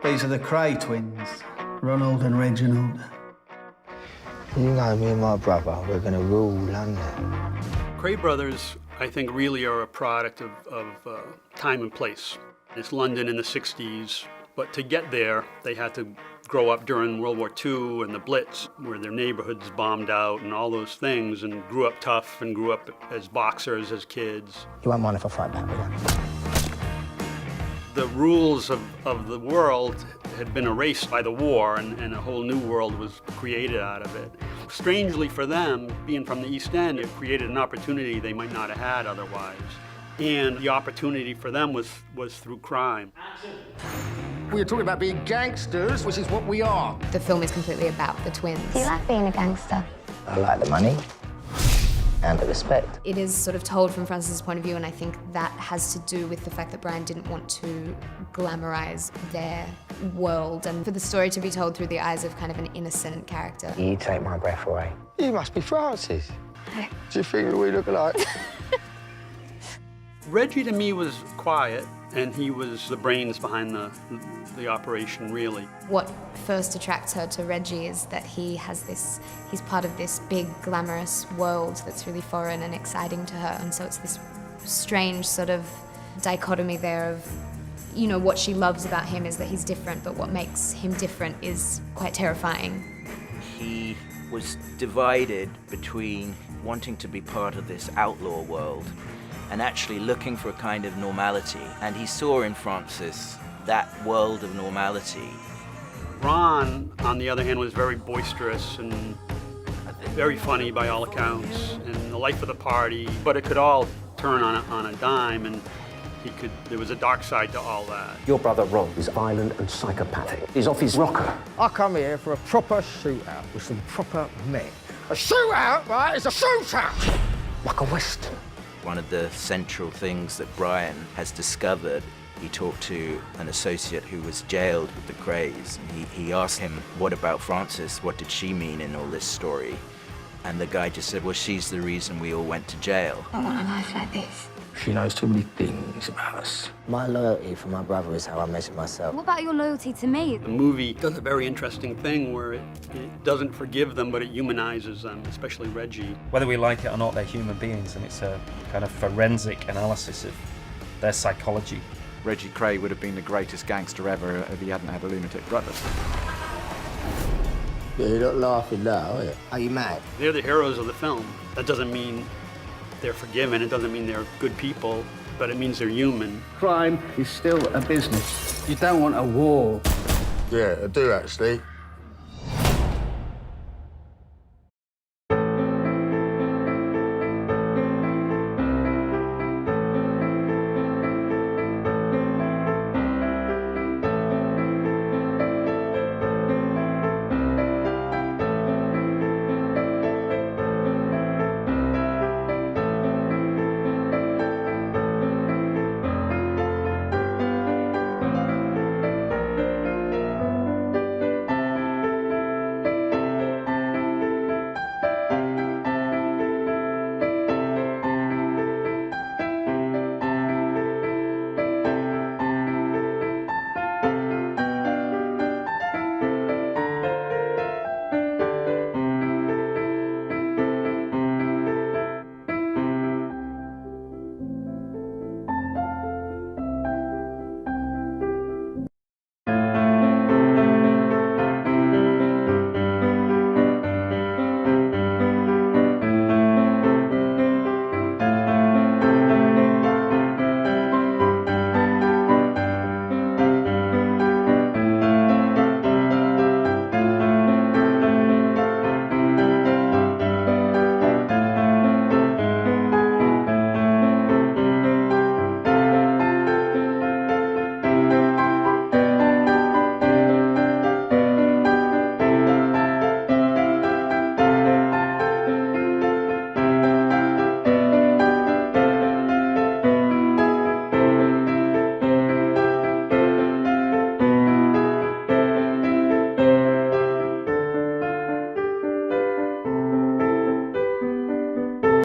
These are the Kray twins, Ronald and Reginald. You know, me and my brother, we're gonna rule London. Kray brothers, I think, really are a product of time and place. It's London in the 60s, but to get there, they had to grow up during World War II and the Blitz, where their neighborhoods bombed out and all those things, and grew up tough and grew up as boxers, as kids. You won't mind if I fight back with you? The rules of the world had been erased by the war, and a whole new world was created out of it. Strangely for them, being from the East End, it created an opportunity they might not have had otherwise. And the opportunity for them was through crime. We were talking about being gangsters, which is what we are. The film is completely about the twins. Do you like being a gangster? I like the money and the respect. It is sort of told from Francis's point of view, and I think that has to do with the fact that Brian didn't want to glamorize their world and for the story to be told through the eyes of kind of an innocent character. You take my breath away. You must be Francis. Do you think we look alike? Reggie, to me, was quiet, and he was the brains behind the operation, really. What first attracts her to Reggie is that he's part of this big, glamorous world that's really foreign and exciting to her, and so it's this strange sort of dichotomy there of, you know, what she loves about him is that he's different, but what makes him different is quite terrifying. He was divided between wanting to be part of this outlaw world and actually looking for a kind of normality. And he saw in Francis that world of normality. Ron, on the other hand, was very boisterous and very funny by all accounts, and the life of the party, but it could all turn on a dime, and there was a dark side to all that. Your brother Ron is violent and psychopathic. He's off his rocker. I come here for a proper shootout with some proper men. A shootout, right, is a shootout! Like a western. One of the central things that Brian has discovered, he talked to an associate who was jailed with the Krays. He asked him, what about Frances? What did she mean in all this story? And the guy just said, well, she's the reason we all went to jail. I want a life like this. She knows too many things about us. My loyalty for my brother is how I measure myself. What about your loyalty to me? The movie does a very interesting thing where it doesn't forgive them, but it humanizes them, especially Reggie. Whether we like it or not, they're human beings, and it's a kind of forensic analysis of their psychology. Reggie Kray would have been the greatest gangster ever if he hadn't had a lunatic brother. Yeah, you're not laughing now, are you? Are you mad? They're the heroes of the film. That doesn't mean they're forgiven, it doesn't mean they're good people, but it means they're human. Crime is still a business. You don't want a war. Yeah, I do, actually.